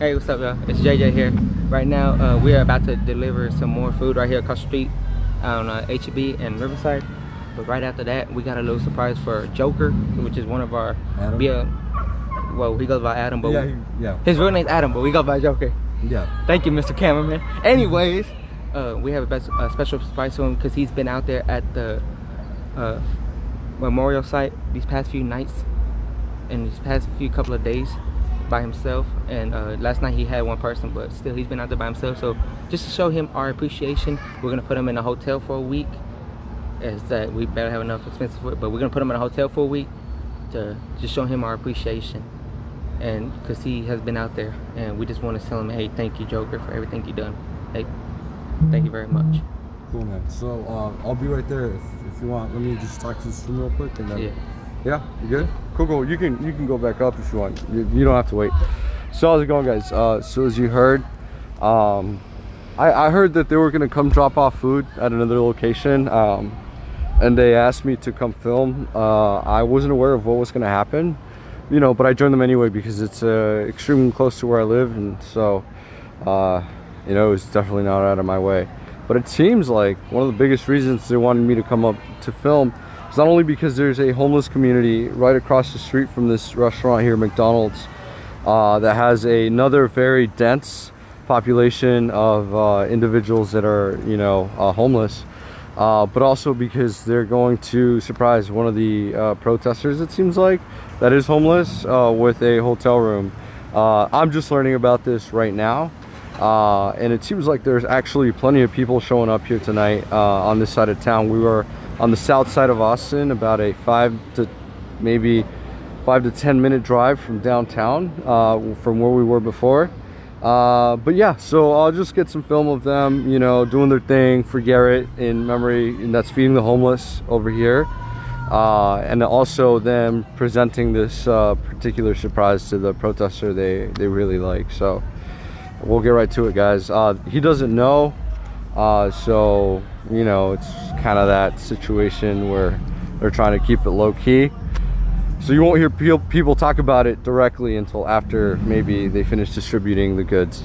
Hey, what's up, y'all? It's JJ here. Right now, we are about to deliver some more food right here across the street on HEB and Riverside. But right after that, we got a little surprise for Joker, which is one of our... well, he goes by Adam, but yeah. His real name's Adam, but we go by Joker. Yeah. Thank you, Mr. Cameraman. Anyways, we have a special surprise for him because he's been out there at the memorial site these past few nights and these past few couple of days by himself. And last night he had one person, but still he's been out there by himself. So just to show him our appreciation, we're gonna put him in a hotel for a week. As that we better have enough expenses for it, but we're gonna put him in a hotel for a week to just show him our appreciation. And because he has been out there, and we just want to tell him, hey, thank you, Joker, for everything you done. Hey, thank you very much. Cool, man. So I'll be right there if you want. Let me just talk to this room real quick, and then yeah, you good? Cool. You can go back up if you want. You don't have to wait. So how's it going, guys? So as you heard, I heard that they were gonna come drop off food at another location, and they asked me to come film. I wasn't aware of what was gonna happen, you know, but I joined them anyway because it's extremely close to where I live, and so you know, it's definitely not out of my way. But it seems like one of the biggest reasons they wanted me to come up to film is not only because there's a homeless community right across the street from this restaurant here, McDonald's, that has another very dense population of individuals that are, you know, homeless, but also because they're going to surprise one of the protesters, it seems like, that is homeless, with a hotel room. I'm just learning about this right now, and it seems like there's actually plenty of people showing up here tonight on this side of town. We were on the south side of Austin, about a 5 to 10 minute drive from downtown, from where we were before. But yeah, so I'll just get some film of them, you know, doing their thing for Garrett in memory, and that's feeding the homeless over here, and also them presenting this particular surprise to the protester they really like. So we'll get right to it, guys. He doesn't know, so you know, it's kind of that situation where they're trying to keep it low-key. So you won't hear people talk about it directly until after maybe they finish distributing the goods.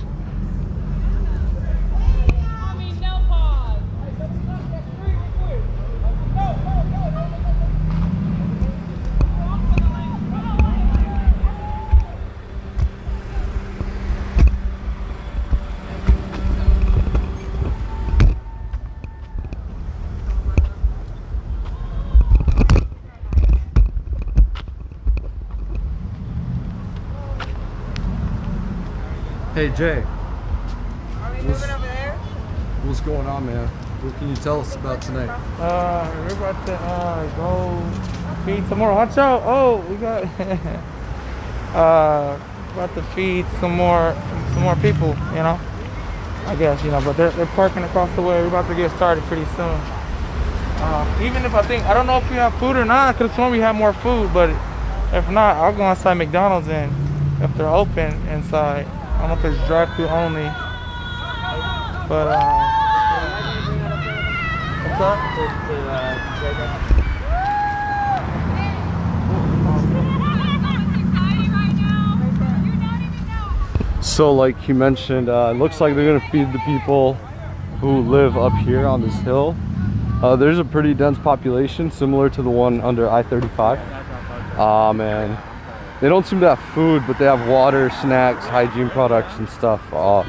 Hey Jay, Are we moving over there? What's going on, man? What can you tell us about tonight? We're about to go feed some more. Watch out! Oh, we got about to feed some more people. You know, I guess, you know, but they're parking across the way. We're about to get started pretty soon. Even if I don't know if we have food or not. I could have sworn we had more food, but if not, I'll go inside McDonald's and if they're open inside. I don't know if it's drive-through only, but what's up? So like he mentioned, it looks like they're gonna feed the people who live up here on this hill. There's a pretty dense population similar to the one under I-35. Man, they don't seem to have food, but they have water, snacks, hygiene products and stuff. Hurry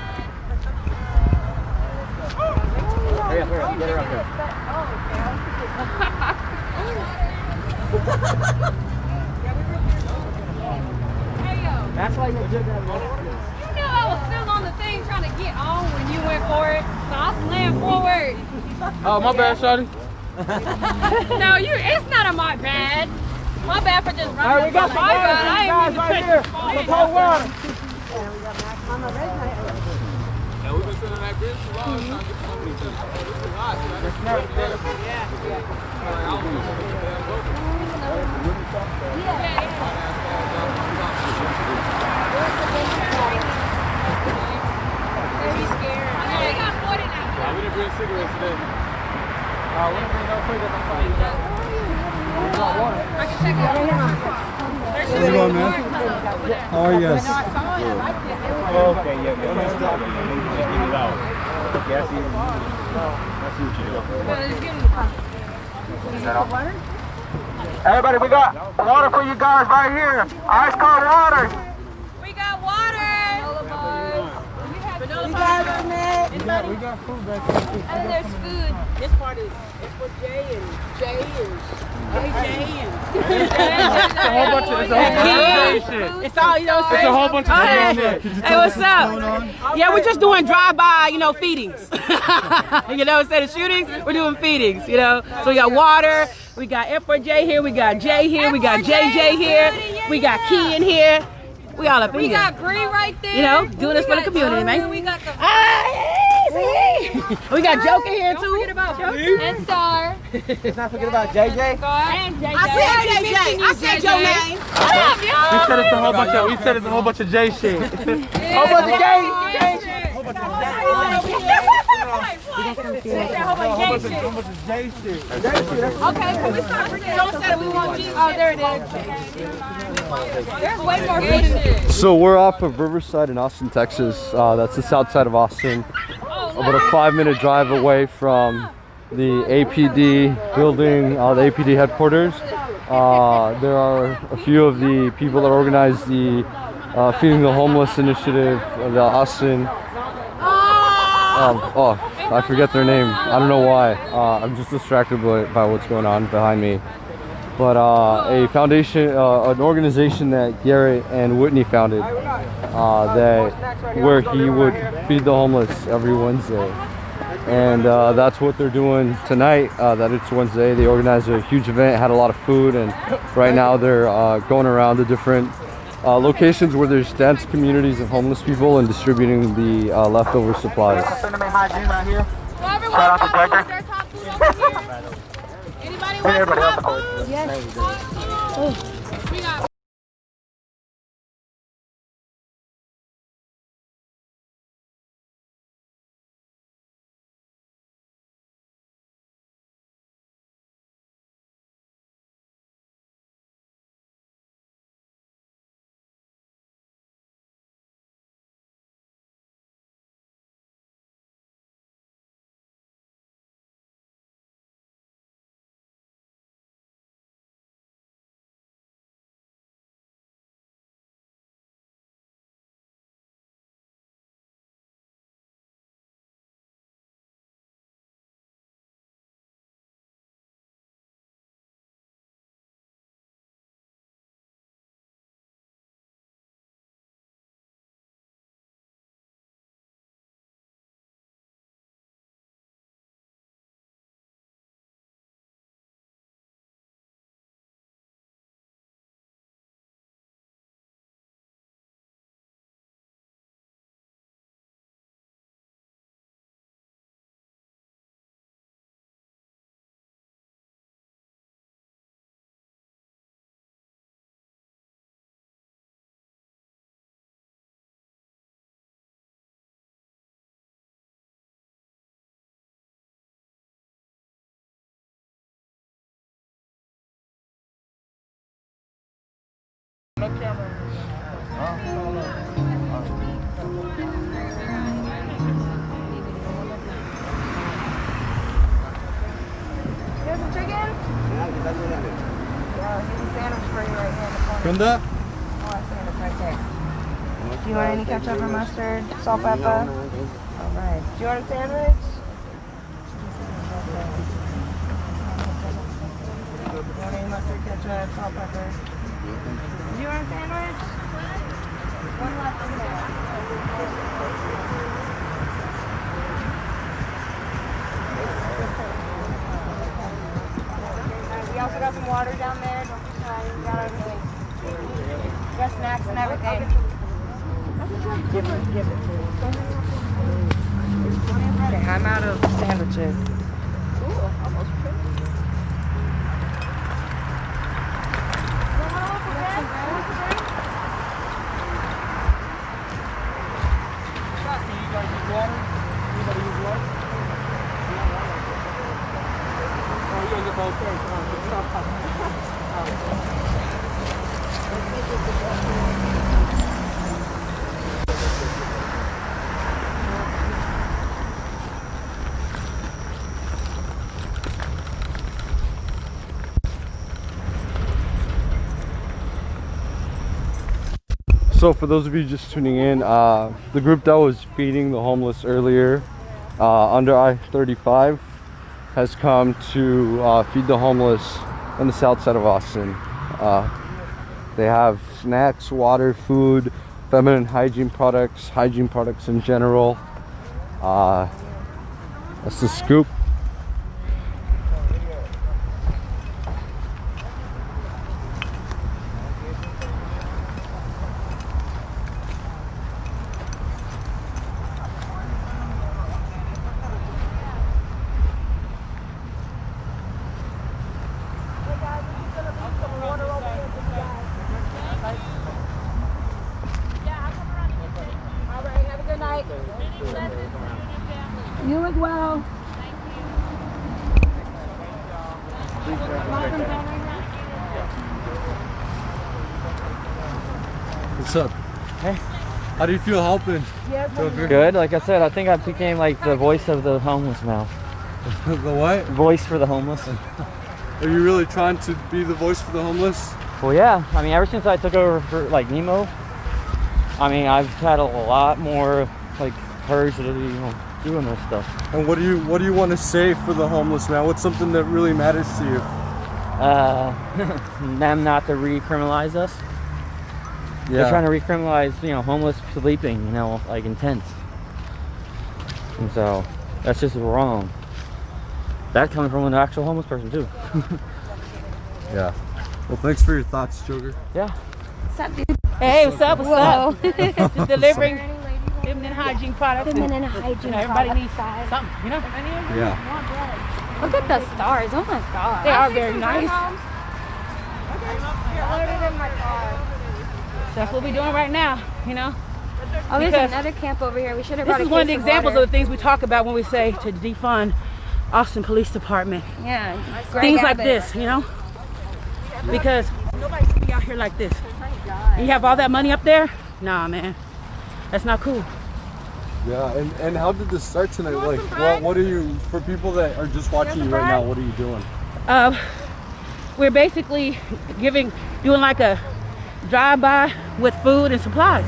up, get her up here. That's why you're good at You know I was still on the thing trying to get on when you went for it, so I slammed forward. Oh, my bad, shawty. No, it's not my bad. My bad for just running. All right, we got my some bad. I ain't mean to right take here. your The cold water. Yeah, we've been sitting that bridge too long, trying to get something to eat. It's too hot, man. It's not good. We didn't bring cigarettes today. We didn't bring no cigarettes. I can check it out. There's How's it going, man? How are you guys? Okay, yeah. Get it out. Okay, I see what you're doing. Everybody, we got water for you guys right here. Ice cold water. We got water. You guys on that? We got food back here. And there's food. This part is for Jay and JJ and It's a whole bunch of shit. it's all, you know what I'm It's saying? a whole bunch of Hey, shit. hey, what's up? Yeah, we're just doing drive-by, feedings. You know, instead of shootings, we're doing feedings, So we got water, we got F4J here, we got Jay here, we got JJ here, we got Key in here. We all up in We here. got Bree right there. Doing this for the community, man. We got the We got Joker here Don't forget too. about Joker and Star. Let's not forget about JJ. And JJ. I said JJ. I said your name. What up, We y'all? said it's a whole bunch of J shit. Whole bunch of gay shit. Whole bunch of J shit. Okay, can we start bringing it up? We want Jesus. Oh, there it is. There's way more food in there. So we're off of Riverside in Austin, Texas. That's the south side of Austin. About a 5-minute drive away from the APD building, the APD headquarters. There are a few of the people that organize the Feeding the Homeless initiative, the Austin. I forget their name. I don't know why. I'm just distracted by what's going on behind me. But a foundation, an organization that Garrett and Whitney founded, where he would feed the homeless every Wednesday. And that's what they're doing tonight, that it's Wednesday. They organized a huge event, had a lot of food, and right now they're going around the different locations where there's dense communities of homeless people and distributing the leftover supplies. Well, everyone, Shout out to Joker. there's hot food over here. Anybody want some hot food? Yes. Hot food. We got There's a chicken? Yeah, here's a sandwich for you right here in the corner. Kunda? Oh, I sandwich right there. Do you want any ketchup or mustard? Salt, pepper? Alright. Do you want a sandwich? Do you want any mustard, ketchup, salt, pepper? Do you want a sandwich? One left in there. We also got some water down there. Don't be shy. We got everything. We got snacks and everything. Give it. Okay, I'm out of sandwiches. So for those of you just tuning in, the group that was feeding the homeless earlier under I-35 has come to feed the homeless on the south side of Austin. They have snacks, water, food, feminine hygiene products in general. That's the scoop. You as well. What's up? Hey. How do you feel helping? Good. Like I said, I think I became like the voice of the homeless now. The what? Voice for the homeless. Are you really trying to be the voice for the homeless? Well, yeah. I mean, ever since I took over for like Nemo, I mean, I've had a lot more like courage to doing this stuff. And what do you want to say for the homeless, man? What's something that really matters to you? Them not to recriminalize us. Yeah. They're trying to recriminalize, homeless sleeping, like in tents. And so that's just wrong. That coming from an actual homeless person too. Yeah. Well, thanks for your thoughts, Joker. Yeah. What's up, dude? Hey, what's up? What's up? Just delivering feminine hygiene products. Feminine hygiene Everybody needs products. something, Yeah. Look at the stars. Oh my god. They are very nice. That's what we're doing right now, Oh, there's Because another camp over here. We should have This brought a is one of the case examples water. of the things we talk about when we say to defund Austin Police Department. Yeah. Things like this, Because nobody should be out here like this. And you have all that money up there? Nah, man. That's not cool. Yeah. And how did this start tonight? Like, what are you, for people that are just watching you right now, what are you doing? We're basically doing like a drive-by with food and supplies.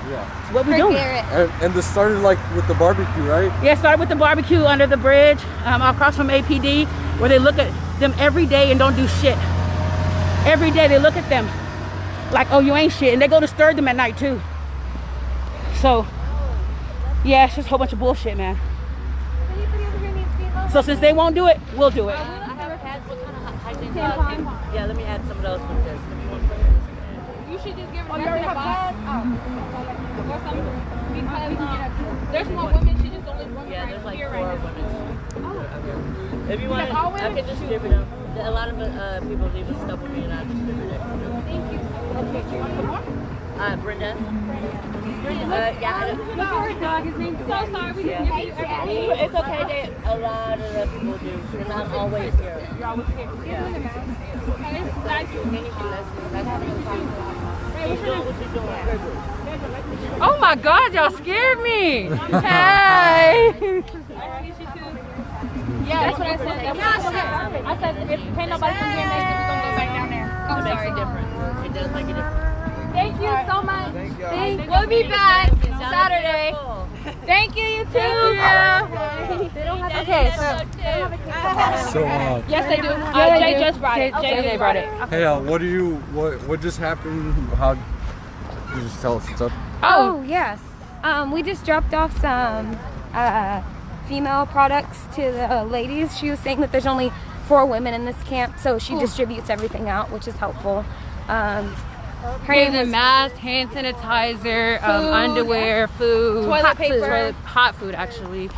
Yeah. That's what we're doing. And this started like with the barbecue, right? Yeah, started with the barbecue under the bridge, across from APD, where they look at them every day and don't do shit. Every day they look at them like, oh, you ain't shit. And they go to stir them at night too. So, yeah, it's just a whole bunch of bullshit, man. So since they won't do it, we'll do it. Yeah, let me add some of those with this. You should just give her a box. Or something. Because there's more women, she just only women. Yeah, there's like 4 right women. If you want, I can distribute them. A lot of people leave us stuff with me and I distribute it. Thank you so much. You want some more? Brenda. Yeah. Her dog is named. So sorry, we didn't give you everything. It's okay. A lot of the people do, and I'm always here. You're always here. Yeah. It's nice. Oh my God, y'all scared me. Hey. Yeah, that's what I said. I said if can't nobody come here and make it, we're gonna go back down there. It makes a difference. It does make a difference. Thank you so much. We'll be back Saturday. Thank you, you too. They don't have okay, So, Yes, they do. Jay just brought it. Jay brought it. hey, what just happened? How? Can you just tell us what's up? Oh, yes. We just dropped off some female products to the ladies. She was saying that there's only 4 women in this camp, so she distributes everything out, which is helpful. Her name is masks, hand sanitizer, underwear, food, Toilet paper. hot food actually.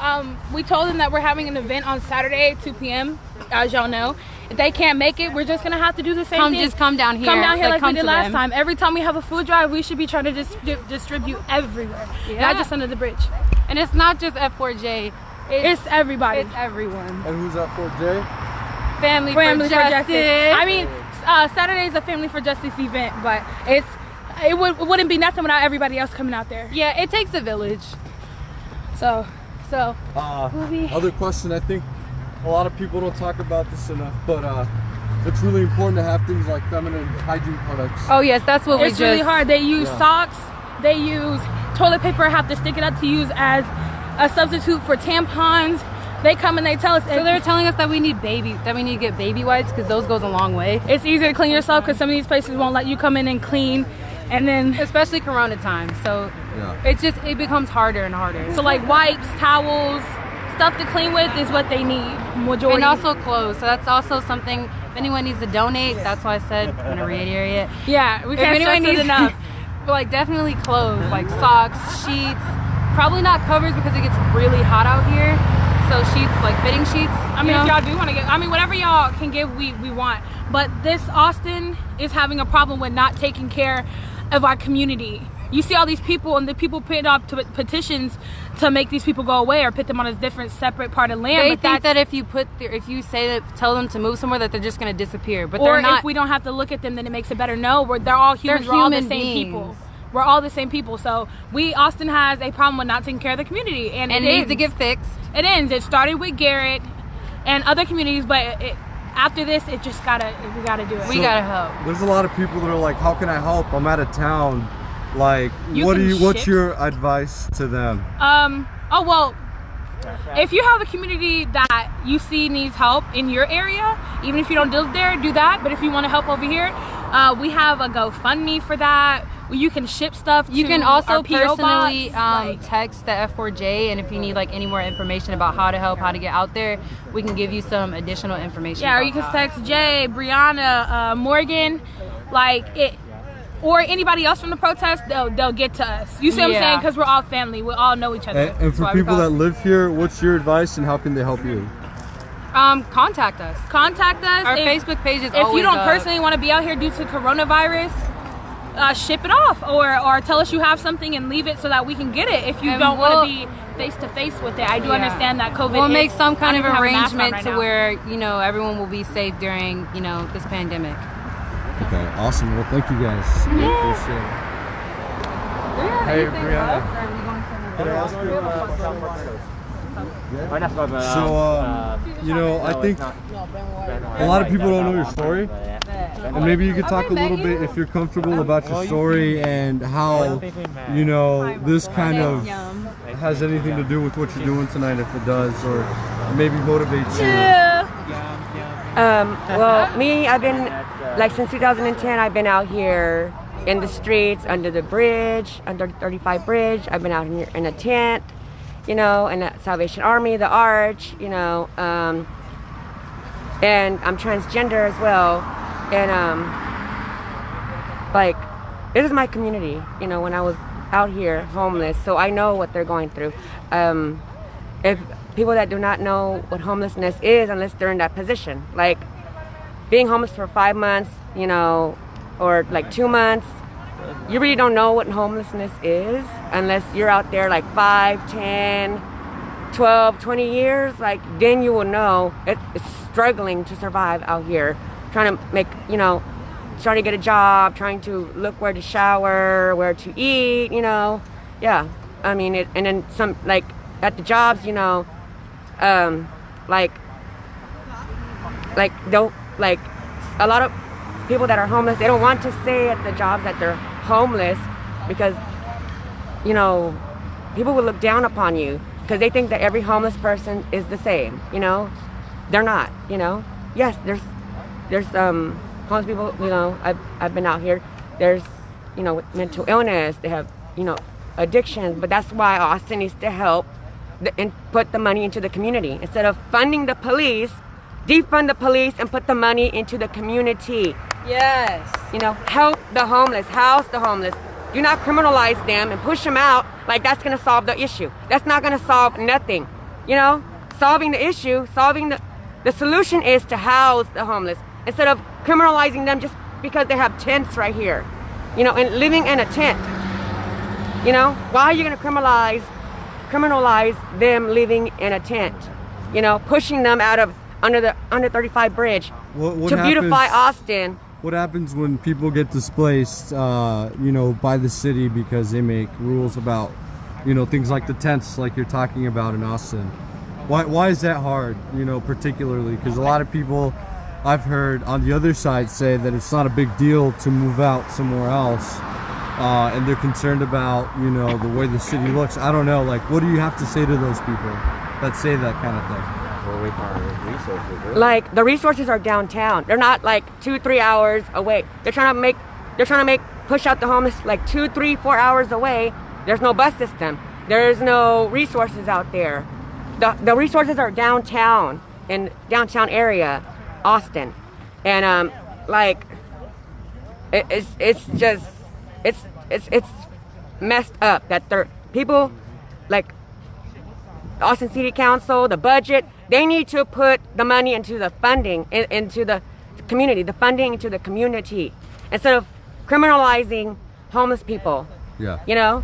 We told them that we're having an event on Saturday at 2 p.m. As y'all know, if they can't make it, we're just gonna have to do the same thing. Just come down here. Come down here like we did last them. time. Every time we have a food drive, we should be trying to distribute everywhere, not just under the bridge. And it's not just F4J. It's everybody. It's everyone. And who's that for, Jay? Family for Family for Justice. Justice. I mean, Saturday is a Family for Justice event, but it wouldn't be nothing without everybody else coming out there. Yeah, it takes a village. So. Other question, I think a lot of people don't talk about this enough, but it's really important to have things like feminine hygiene products. Oh yes, that's what It's really hard. They use socks They use toilet paper, have to stick it up to use as a substitute for tampons. They come and they tell us. So they're telling us that we need to get baby wipes because those goes a long way. It's easier to clean yourself because some of these places won't let you come in and clean. And then, especially Corona time, so it becomes harder and harder. So like wipes, towels, stuff to clean with is what they need. Majority. And also clothes. So that's also something. If anyone needs to donate, that's why I said I'm gonna reiterate it. Yeah, we can't stress it enough. But like definitely clothes, like socks, sheets. Probably not covers because it gets really hot out here. So sheets, like fitting sheets. I mean, if y'all do want to get, I mean, whatever y'all can give, we want. But this Austin is having a problem with not taking care of our community. You see all these people, and the people put up petitions to make these people go away or put them on a different, separate part of land. They think that if you tell them to move somewhere, that they're just gonna disappear. But or they're not. If we don't have to look at them, then it makes it better. No, they're all humans. We're all the same people. We're all the same people. So Austin has a problem with not taking care of the community, and it needs to get fixed. It ends. It started with Garrett and other communities, but after this, we gotta do it. We gotta help. There's a lot of people that are like, how can I help? I'm out of town. Like, what's your advice to them? Oh well, if you have a community that you see needs help in your area, even if you don't live there, do that. But if you want to help over here, we have a GoFundMe for that. You can ship stuff. You can our also PO personally box, text the F4J, and if you need like any more information about how to help, how to get out there, we can give you some additional information. Yeah, or you can text Jay, Brianna, Morgan, or anybody else from the protest. They'll get to us. You see what I'm saying? Because we're all family. We all know each other. And for people that live here, what's your advice and how can they help you? Contact us. Our Facebook page is if always you don't up. personally want to be out here due to coronavirus, ship it off or tell us you have something and leave it so that we can get it. If you don't want to be face to face with it, I do understand that COVID. We'll make some kind of arrangement right to now. where everyone will be safe during this pandemic. Okay, awesome. Well, thank you guys. Appreciate it. Hey, Brianna. Can I ask you So, I think a lot of people don't know your story. And maybe you could talk a little bit, if you're comfortable, about your story and how, this kind of has anything to do with what you're doing tonight, if it does, or maybe motivates you. Well, me, I've been, since 2010, I've been out here in the streets, under the bridge, under 35 Bridge. I've been out here in a tent, in the Salvation Army, the Arch, and I'm transgender as well. And, this is my community, when I was out here homeless, so I know what they're going through. If people that do not know what homelessness is, unless they're in that position, like being homeless for 5 months, or 2 months, you really don't know what homelessness is unless you're out there 5, 10, 12, 20 years, then you will know it's struggling to survive out here, trying to make, trying to get a job, trying to look where to shower, where to eat, yeah. I mean, and then some, at the jobs, they'll, a lot of people that are homeless, they don't want to say at the jobs that they're homeless because, people will look down upon you because they think that every homeless person is the same, They're not, Yes, there's homeless people, I've been out here. There's, with mental illness, they have, addictions, but that's why Austin needs to help and put the money into the community. Instead of funding the police, defund the police and put the money into the community. Yes. Help the homeless, house the homeless. Do not criminalize them and push them out like that's gonna solve the issue. That's not gonna solve nothing. Solving the issue, the solution is to house the homeless instead of criminalizing them just because they have tents right here, and living in a tent. Why are you gonna criminalize them living in a tent? Pushing them out of under 35 Bridge to beautify Austin. What happens when people get displaced, by the city because they make rules about, things like the tents, like you're talking about in Austin? Why is that hard, particularly? Because a lot of people I've heard on the other side say that it's not a big deal to move out somewhere else. and they're concerned about, you know, the way the city looks. I don't know, like, what do you have to say to those people that say that kind of thing? We're waiting for our resources. Really. Like, the resources are downtown. They're not like 2-3 hours away. They're trying to push out the homeless like 2, 3, 4 hours away. There's no bus system. There's no resources out there. The resources are downtown, in downtown area, Austin. And like, it's just messed up that people like Austin City Council, the budget, they need to put the money into the funding, into the community, the funding into the community, instead of criminalizing homeless people. Yeah. You know,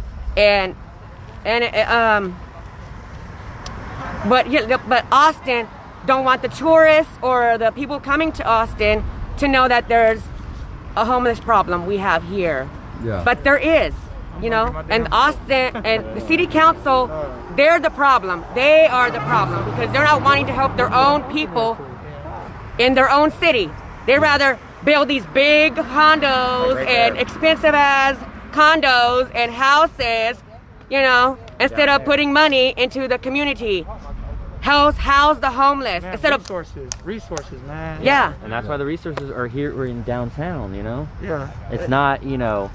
but Austin don't want the tourists or the people coming to Austin to know that there's a homeless problem we have here. Yeah. But there is, you know, and Austin and the city council, they're the problem. They are the problem because they're not wanting to help their own people in their own city. They'd rather build these big condos and expensive ass condos and houses, you know, instead of putting money into the community. House the homeless, man, instead resources, man. Yeah. And that's why the resources are here. We're in downtown, you know. Yeah. It's not, you know.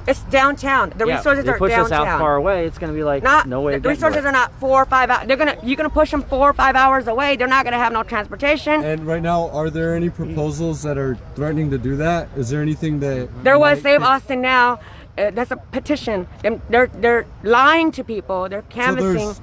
It's downtown. The resources they are push downtown. us out far away. It's gonna be like no way. The resources are not 4 or 5 hours. You're gonna push them 4 or 5 hours away. They're not gonna have no transportation. And right now, are there any proposals that are threatening to do that? Is there anything that there was Save Austin Now? That's a petition. They're lying to people. They're canvassing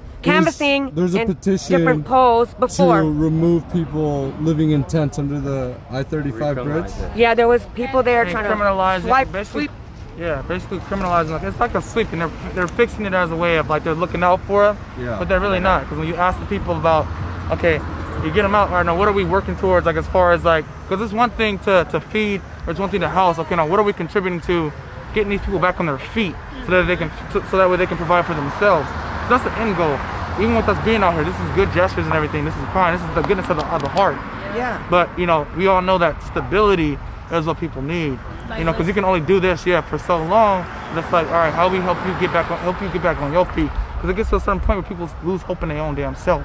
there's a in petition different polls before to remove people living in tents under the I-35 bridge. Yeah, there was people there and trying criminalize to sweep. Yeah, basically criminalizing. Like, it's like a sweep, and they're fixing it as a way of like they're looking out for them. Yeah. But they're really not, because when you ask the people about, okay, you get them out. All right, now what are we working towards? Like as far as like, because it's one thing to feed, or it's one thing to house. Okay, now what are we contributing to getting these people back on their feet so that they can, so that way they can provide for themselves? So that's the end goal. Even with us being out here, this is good gestures and everything. This is fine. This is the goodness of the heart. Yeah. But you know, we all know that stability is what people need. You know, because you can only do this, for so long. It's like, all right, how do we help you get back on your feet? Because it gets to a certain point where people lose hope in their own damn self.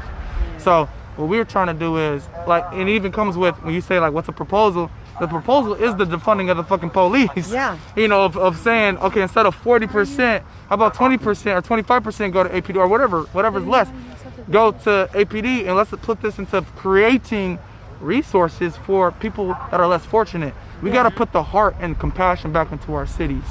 So what we're trying to do is like, it even comes with when you say like, what's a proposal? The proposal is the defunding of the fucking police. Yeah. You know, of saying, okay, instead of 40%, how about 20% or 25% go to APD or whatever's less, go to APD, and let's put this into creating resources for people that are less fortunate. We got to put the heart and compassion back into our cities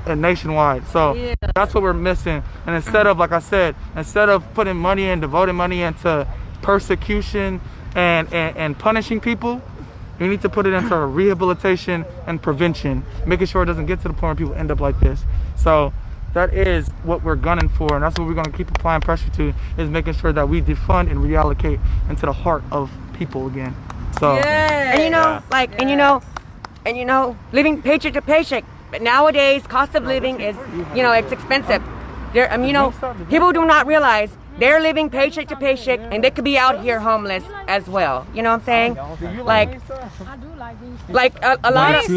and nationwide. So that's what we're missing. And instead of, like I said, instead of putting money and devoting money into persecution and punishing people, we need to put it into rehabilitation and prevention, making sure it doesn't get to the point where people end up like this. So that is what we're gunning for, and that's what we're going to keep applying pressure to, is making sure that we defund and reallocate into the heart of people again. So and you know, and you know, living paycheck to paycheck. But nowadays, cost of living is, you know, it's expensive. You know, people do not realize they're living paycheck to paycheck, and they could be out here homeless as well. You know what I'm saying? Like a lot of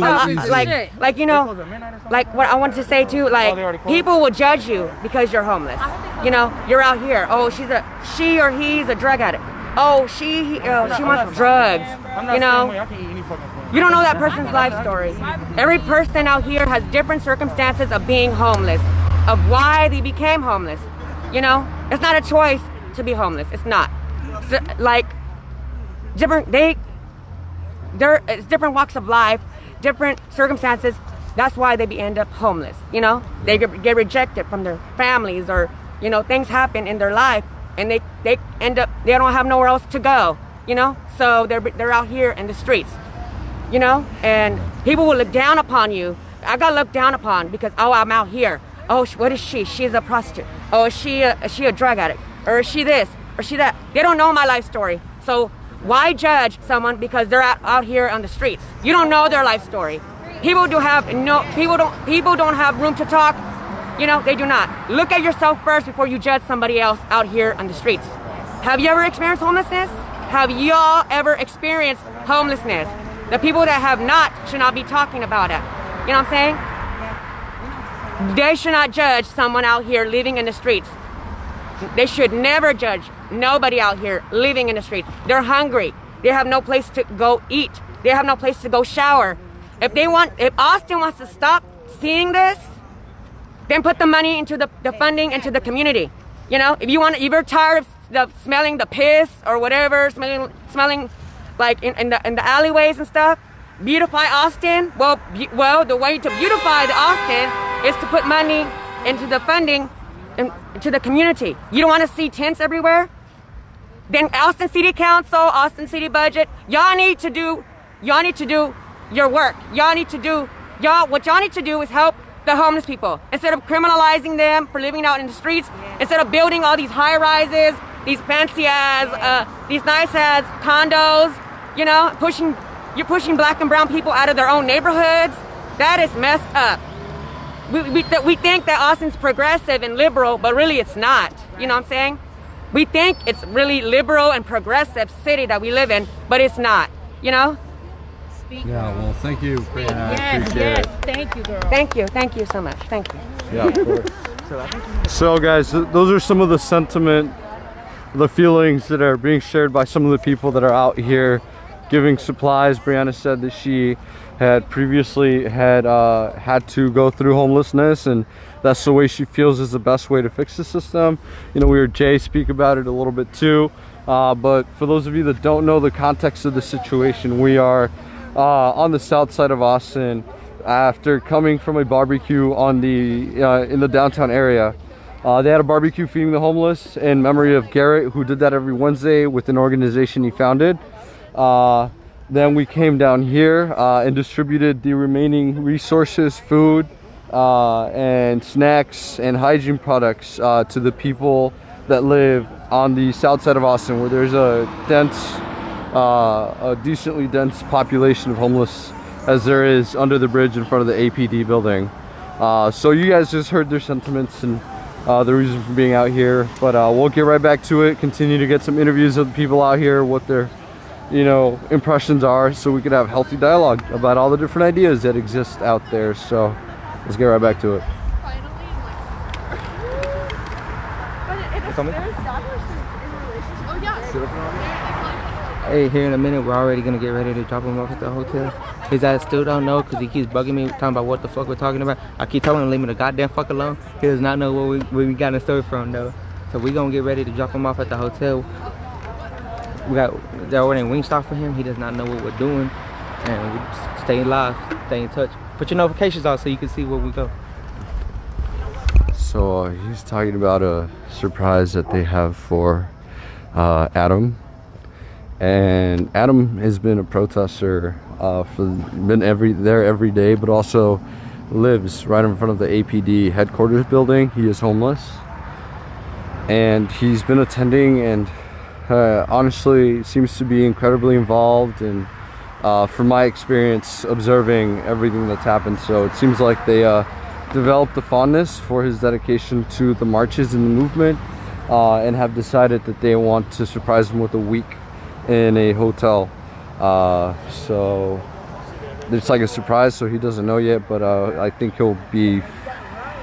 like you know, like what I wanted to say too. Like people will judge you because you're homeless. You know, you're out here. Oh, she or he's a drug addict. Oh, she wants drugs. You know, you don't know that person's life story. Every person out here has different circumstances of being homeless, of why they became homeless. You know, it's not a choice to be homeless. It's not. So, like it's different walks of life, different circumstances. That's why they end up homeless. You know, they get rejected from their families, or you know, things happen in their life, and they end up, they don't have nowhere else to go. You know, so they're out here in the streets. You know, and people will look down upon you. I got looked down upon because, oh, I'm out here. Oh, what is she? She's a prostitute. Oh, is she a drug addict? Or is she this? Or is she that? They don't know my life story. So why judge someone because they're out here on the streets? You don't know their life story. People don't have room to talk. You know, they do not. Look at yourself first before you judge somebody else out here on the streets. Have you ever experienced homelessness? Have y'all ever experienced homelessness? The people that have not should not be talking about it. You know what I'm saying? They should not judge someone out here living in the streets. They should never judge nobody out here living in the streets. They're hungry. They have no place to go eat. They have no place to go shower. If Austin wants to stop seeing this, then put the money into the funding into the community. You know, if you're tired of smelling the piss or whatever, smelling like in the alleyways and stuff, beautify Austin. Well, the way to beautify the Austin is to put money into the funding into the community. You don't want to see tents everywhere? Then Austin City Council, Austin City Budget, y'all need to do your work. What y'all need to do is help the homeless people. Instead of criminalizing them for living out in the streets, instead of building all these high rises, these fancy ass, these nice ass condos, you know, you're pushing black and brown people out of their own neighborhoods. That is messed up. We think that Austin's progressive and liberal, but really it's not. You know what I'm saying? We think it's really liberal and progressive city that we live in, but it's not, you know? Yeah, well, thank you. Yes, thank you, girl. Thank you so much. Thank you. Yeah, of course. So guys, those are some of the sentiment, the feelings that are being shared by some of the people that are out here giving supplies. Brianna said that she had previously had to go through homelessness, and that's the way she feels is the best way to fix the system. You know, we heard Jay speak about it a little bit too, but for those of you that don't know the context of the situation, we are on the south side of Austin after coming from a barbecue on in the downtown area. They had a barbecue feeding the homeless in memory of Garrett, who did that every Wednesday with an organization he founded. Then we came down here and distributed the remaining resources, food and snacks and hygiene products to the people that live on the south side of Austin, where there's a decently dense population of homeless as there is under the bridge in front of the APD building. So you guys just heard their sentiments and the reason for being out here, but we'll get right back to it, continue to get some interviews of the people out here, what their impressions are, so we could have healthy dialogue about all the different ideas that exist out there. So let's get right back to it. Hey, here in a minute, we're already gonna get ready to drop him off at the hotel. His ass still don't know because he keeps bugging me, talking about what the fuck we're talking about. I keep telling him to leave me the goddamn fuck alone. He does not know where we got in the store from though. So we gonna get ready to drop him off at the hotel. They're ordering Wingstop for him. He does not know what we're doing, and we just stay live, stay in touch. Put your notifications on so you can see where we go. So he's talking about a surprise that they have for Adam. And Adam has been a protester been there every day, but also lives right in front of the APD headquarters building. He is homeless, and he's been attending and honestly seems to be incredibly involved, and from my experience observing everything that's happened, so it seems like they developed a fondness for his dedication to the marches and the movement, and have decided that they want to surprise him with a week in a hotel. So it's like a surprise, so he doesn't know yet, but I think he'll be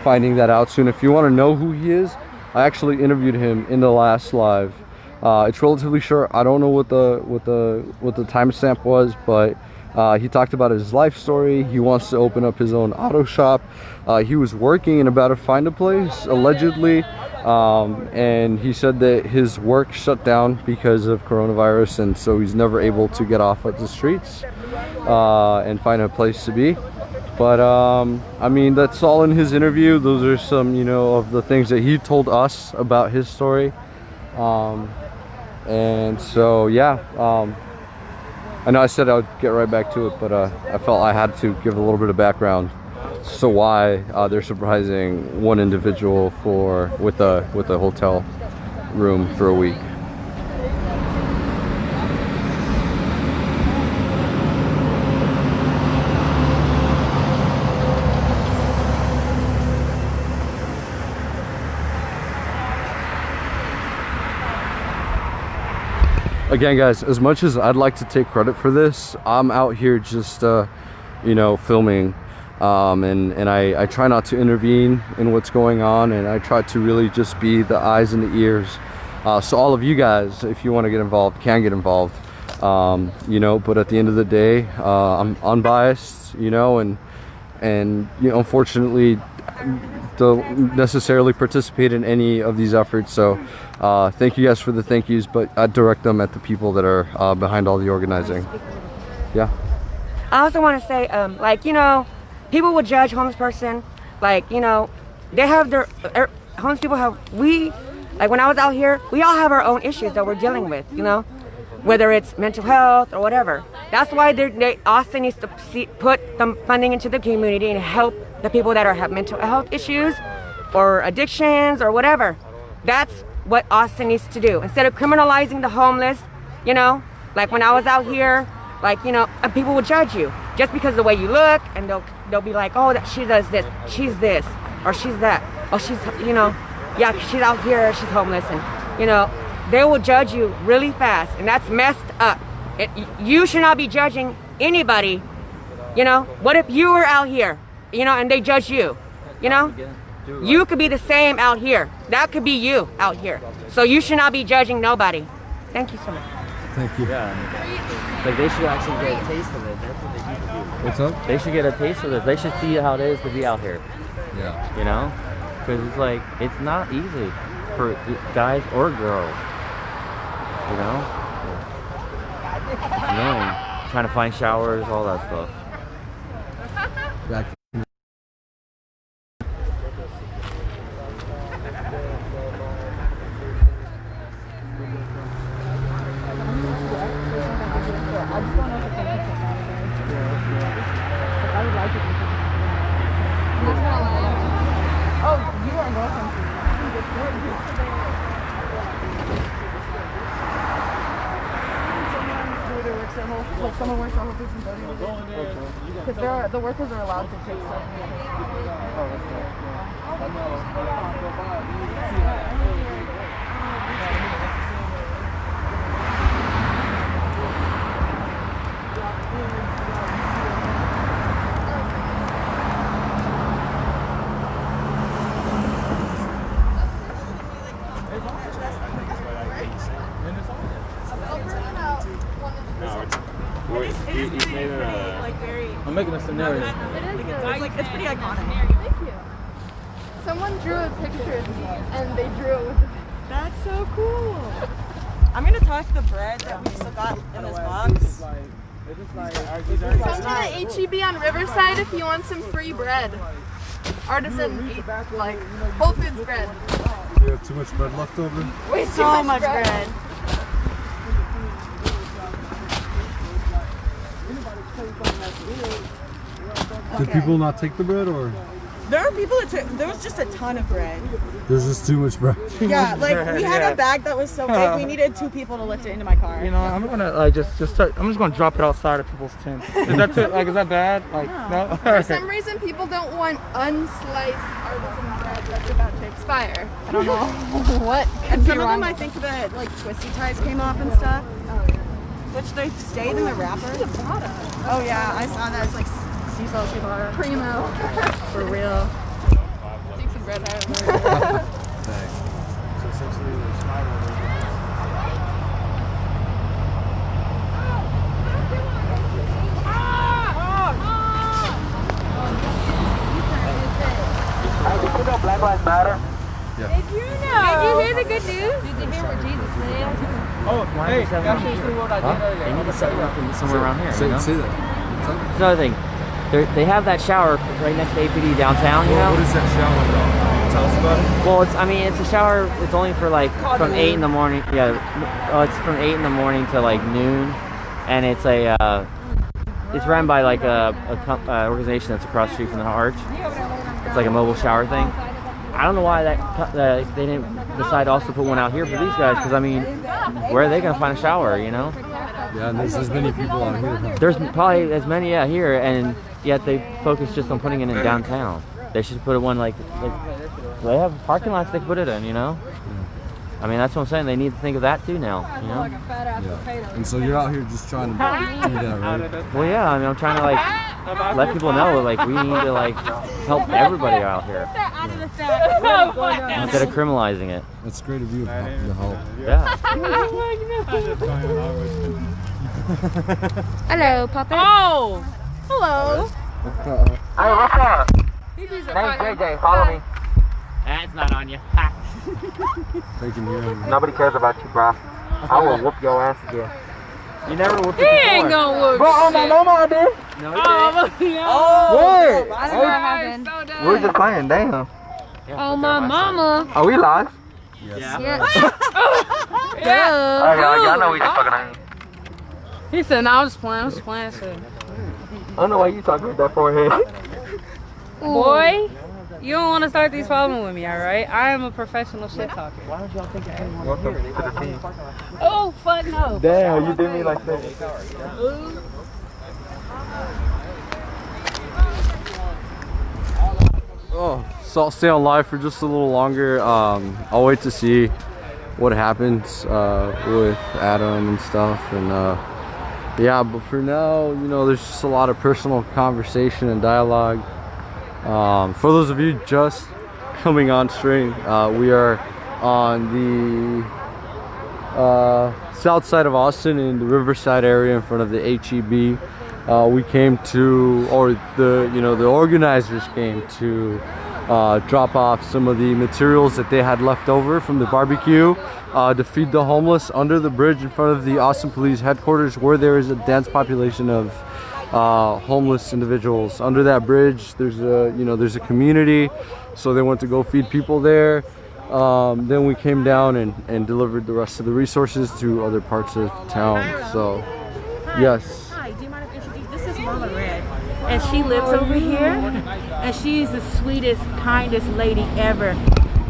finding that out soon. If you want to know who he is, I actually interviewed him in the last live. It's relatively short. I don't know what the timestamp was, but he talked about his life story. He wants to open up his own auto shop. He was working and about to find a place, allegedly, and he said that his work shut down because of coronavirus, and so he's never able to get off at the streets and find a place to be. But I mean, that's all in his interview. Those are some, of the things that he told us about his story. And so yeah, I know I said I would get right back to it, but I felt I had to give a little bit of background as to why they're surprising one individual with a hotel room for a week. Again, guys, as much as I'd like to take credit for this, I'm out here just filming and I try not to intervene in what's going on, and I try to really just be the eyes and the ears. So all of you guys, if you want to get involved, can get involved. You know, but at the end of the day, I'm unbiased, you know, and you know, unfortunately don't necessarily participate in any of these efforts. So thank you guys for the thank yous, but I direct them at the people that are behind all the organizing. Yeah. I also want to say, like, you know, people would judge homeless person, like, you know, they have their, homeless people have, like when I was out here, we all have our own issues that we're dealing with, you know, whether it's mental health or whatever. That's why Austin needs to put some funding into the community and help the people that have mental health issues or addictions or whatever. That's what Austin needs to do. Instead of criminalizing the homeless, you know, like when I was out here, like, you know, and people will judge you just because of the way you look, and they'll be like, oh, that she does this, she's this, or she's that, or she's, you know, yeah, she's out here, she's homeless, and, you know, they will judge you really fast, and that's messed up. You should not be judging anybody, you know. What if you were out here, you know, and they judge you, you know? You could be the same out here. That could be you out here. So you should not be judging nobody. Thank you so much. Thank you. Yeah. Like they should actually get a taste of it. That's what they need to do. What's up? They should get a taste of this. They should see how it is to be out here. Yeah. You know? Because it's like, it's not easy for guys or girls. You know? It's annoying. Trying to find showers, all that stuff. Back. Like someone works at Whole Foods and Bodie. Because the workers are allowed to take stuff. I'm making a scenario. It's pretty iconic. Thank you. Someone drew a picture and they drew it with the... That's so cool. I'm gonna toss the bread that we still got in this box. Come to the HEB on Riverside if you want some free bread. Artisan, like, Whole Foods bread. Do you have too much bread left over? Way so much bread. Did people not take the bread, or? There are people that took, there was just a ton of bread. There's just too much bread. Yeah, like we had a bag that was so big, we needed 2 people to lift it into my car. You know, I'm gonna like just start. I'm just gonna drop it outside of people's tents. Is that is that bad? Like no. For some reason, people don't want unsliced artisan bread that's about to expire. I don't know what. And some of them, I think that like twisty ties came off and stuff. Oh yeah. Which they stayed in the wrapper. Oh yeah, I saw that. It's like sea salt bar. Primo. For real. Take some bread out. Thanks. So essentially, the spiral. Black Lives Matter. Yeah. Did you hear the good news? Did you hear what Jesus said? Oh, hey, that's basically what I did earlier. They need to set it up somewhere around here. Say, you know? say that. It's another thing. They have that shower right next to APD downtown, you know? What is that shower though? Tell us about it. Well, it's a shower. It's only for like from 8 in the morning. Yeah, it's from 8 in the morning to like noon, and it's it's run by like a organization that's across the street from the Arch. It's like a mobile shower thing. I don't know why they didn't decide to also put one out here for these guys, because I mean, where are they gonna find a shower, you know? Yeah, and there's as many people out here. Huh? There's probably as many here, and yet they focus just on putting it in downtown. They should put one like they have parking lots they can put it in, you know? I mean, that's what I'm saying. They need to think of that too now, you know? Yeah. And so you're out here just trying to do that, right? Well, yeah, I mean, I'm trying to like let people know like we need to like help everybody out here instead of criminalizing it. That's great of you to help. Yeah. Hello, Papa. Oh, hello. Hey, what's up? Name's JJ, follow me. That's not on you. They can hear him. Nobody cares about you, bro. I will whoop your ass again. You never whooped He it ain't before. gonna whoop Bro, on my shit. mama, I did. No, What? I don't know what happened. We were just playing, damn. Oh, my mama. Are we live? Yes. Yeah. Alright, y'all know we just fucking hang. He said, "No, I'm just playing. Shit." I don't know why you talking with that forehead. Boy, you don't want to start these problems with me, all right? I am a professional shit talker. Why don't y'all think anyone Welcome to the team. Oh, fuck no. Damn, you did me like that. Oh, so I'll stay on live for just a little longer. I'll wait to see what happens with Adam and stuff, and yeah, but for now, you know, there's just a lot of personal conversation and dialogue. For those of you just coming on stream, we are on the south side of Austin in the Riverside area in front of the HEB. We came to, or the organizers came to drop off some of the materials that they had left over from the barbecue to feed the homeless under the bridge in front of the Austin Police headquarters, where there is a dense population of homeless individuals. Under that bridge, there's a community, so they went to go feed people there. Then we came down and delivered the rest of the resources to other parts of town. So, yes. Hi, do you mind if I introduce? This is Mama Red, and she lives over here, and she's the sweetest, kindest lady ever.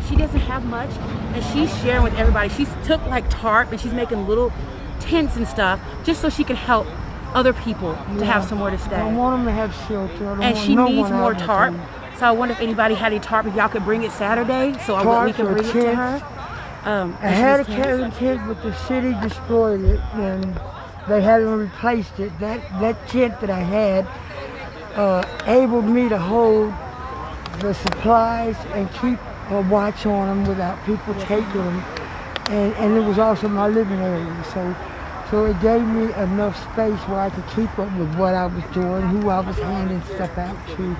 She doesn't have much, and she's sharing with everybody. She's took like tarp, and she's making little tents and stuff just so she can help other people to have somewhere to stay. I want them to have shelter. And she needs more tarp. So I wonder if anybody had any tarp, if y'all could bring it Saturday, so we can bring it to her. I had a cabin tent, but the city destroyed it, and they haven't replaced it. That tent that I had enabled me to hold the supplies and keep a watch on them without people taking them. And it was also my living area. So it gave me enough space where I could keep up with what I was doing, who I was handing stuff out to,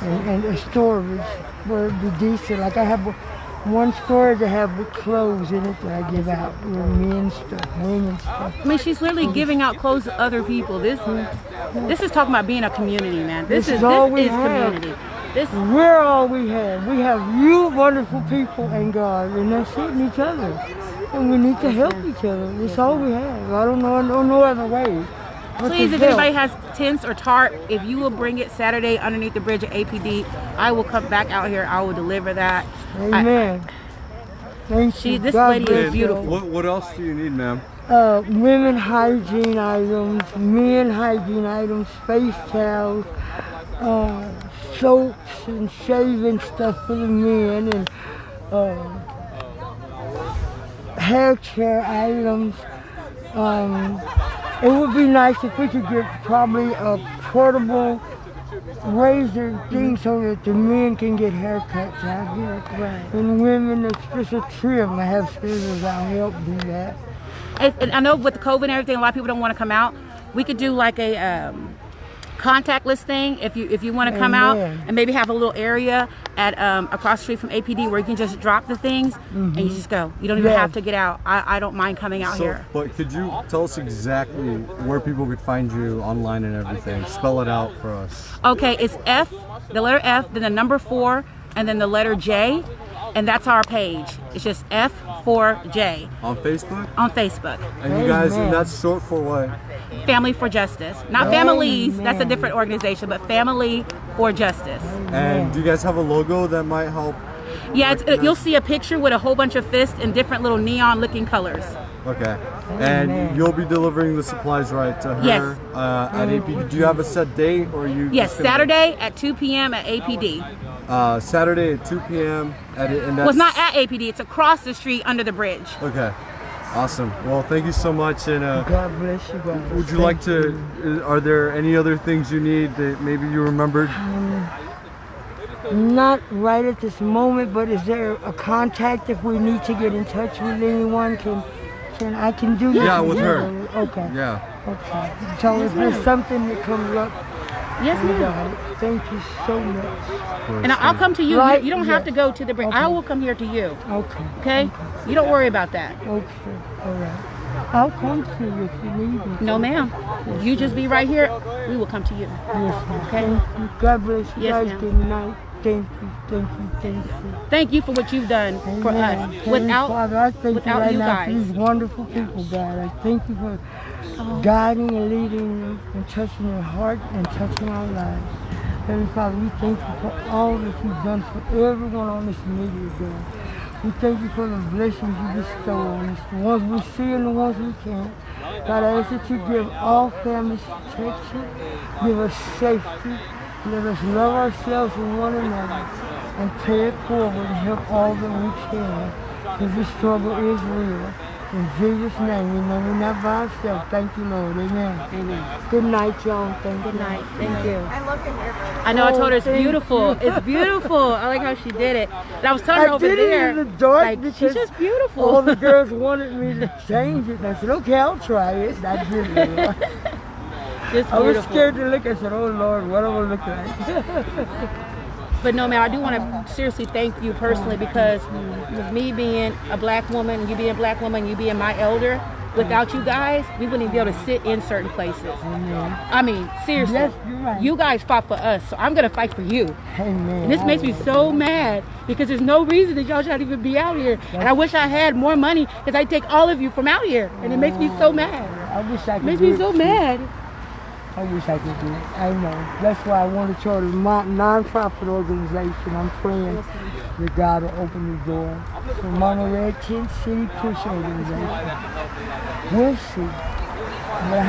and the storage where it'd be decent. Like I have one storage I have with clothes in it that I give out, men's stuff, women's stuff. I mean, she's literally giving out clothes to other people. This is talking about being a community, man. This is community. We're all we have. We have you wonderful people and God, and that's it, and each other. And we need to help each other. That's all we have. I don't know no other way. Please, if anybody has tents or tarp, if you will bring it Saturday underneath the bridge at APD, I will come back out here. I will deliver that. Amen. Thank you. This God lady bless is beautiful. What else do you need, ma'am? Women hygiene items, men hygiene items, face towels, soaps and shaving stuff for the men, and hair care items. It would be nice if we could get probably a portable razor thing so that the men can get haircuts out here. Right. And women, it's just a trim. I have scissors, I'll help do that. And I know with the COVID and everything, a lot of people don't want to come out. We could do like a contactless thing if you want to come out, and maybe have a little area at across the street from APD where you can just drop the things and you just go. You don't even have to get out. I don't mind coming out here. But could you tell us exactly where people could find you online and everything? Spell it out for us. Okay, it's F, the letter F, then the number 4, and then the letter J, and that's our page. It's just F4J. On Facebook? On Facebook. And you guys, and that's short for what? Family for Justice. Not Families, that's a different organization, but Family for Justice. And do you guys have a logo that might help? Yeah, you'll see a picture with a whole bunch of fists in different little neon looking colors. Okay. And you'll be delivering the supplies right to her Yes. at APD. Do you have a set date or you? Yes, just gonna- Saturday at 2 p.m. at APD. Saturday at 2 p.m. And Well, it's not at APD. It's across the street under the bridge. Okay. Awesome. Well, thank you so much. And God bless you guys. would you like to? Are there any other things you need that maybe you remembered? Not right at this moment, but is there a contact if we need to get in touch with anyone? I can do that? Yeah, with her. Okay. Yeah. Okay. So if there's something that comes up, Yes, we ma'am. got it. Thank you so much. And I'll come to you. Right, You don't have yes. to go to the bridge. I will come here to you. Okay. Okay? You don't worry about that. Okay. All right. I'll come to you if you need me. No, ma'am. You just be right here. We will come to you. Yes, ma'am. Okay? Thank you. God bless you Yes, guys. ma'am. Good night. Thank you. Thank you. Thank you. Thank you for what you've done for Amen. us. Heavenly Father, I thank you Without right you now for guys. these wonderful people, God. I thank you for guiding and leading them and touching their heart and touching our lives. Heavenly Father, we thank you for all that you've done for everyone on this media, God. We thank you for the blessings you bestow on us, the ones we see and the ones we can't. God, I ask that you give all families protection, give us safety, let us love ourselves and one another, and pay it forward and help all that we can, because this struggle is real. In Jesus' name, we know we're not by ourselves. Thank you, Lord. Amen. Amen. Good night, y'all. Thank you. Good night. Thank you. I love your hair. I know. I told her it's thank beautiful. you. It's beautiful. I like how she did it. And I was telling her I over did there. it in the dark like, because she's just beautiful. all the girls wanted me to change it. And I said, okay, I'll try it. And I did it. Just I was beautiful. scared to look. I said, oh, Lord, what am I look like? But no, man, I do want to seriously thank you personally because with me being a black woman, you being a black woman, you being my elder, without you guys, we wouldn't be able to sit in certain places. I mean, seriously. Yes, you're right. You guys fought for us, so I'm going to fight for you. Amen. And this makes me so mad because there's no reason that y'all should even be out here. And I wish I had more money because I take all of you from out here. And it makes me so mad. I wish I could Makes do me it so too. mad. I wish I could do it. I know. That's why I want to start a non-profit organization. I'm praying that God will open the door. The Monterey Tent City Push organization. We'll see. But